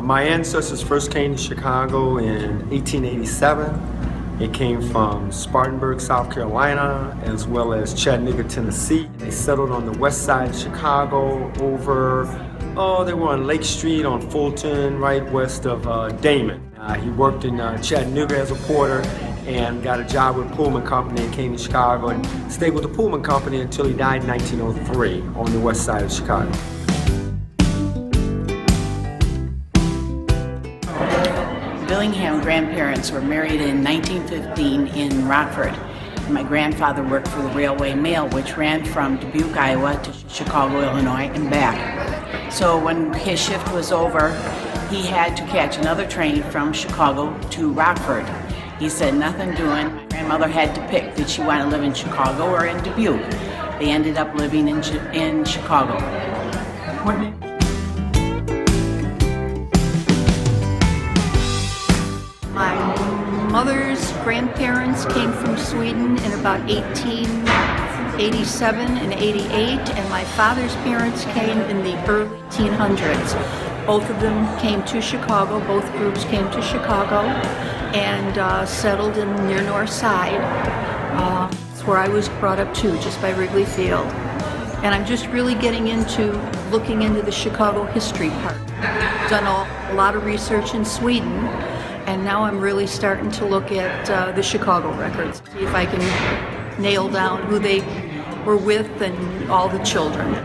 My ancestors first came to Chicago in 1887. They came from Spartanburg, South Carolina, as well as Chattanooga, Tennessee. They settled on the west side of Chicago over, they were on Lake Street on Fulton, right west of Damon. He worked in Chattanooga as a porter and got a job with Pullman Company and came to Chicago and stayed with the Pullman Company until he died in 1903 on the west side of Chicago. Billingham grandparents were married in 1915 in Rockford. My grandfather worked for the Railway Mail, which ran from Dubuque, Iowa to Chicago, Illinois and back. So when his shift was over, he had to catch another train from Chicago to Rockford. He said, nothing doing. My grandmother had to pick, did she want to live in Chicago or in Dubuque? They ended up living in Chicago. What name? My mother's grandparents came from Sweden in about 1887 and 88, and my father's parents came in the early 1800s. Both of them came to Chicago, both groups came to Chicago and settled in near North Side. That's where I was brought up too, just by Wrigley Field. And I'm just really getting into looking into the Chicago history part. Done a lot of research in Sweden. And now I'm really starting to look at the Chicago records, see if I can nail down who they were with and all the children.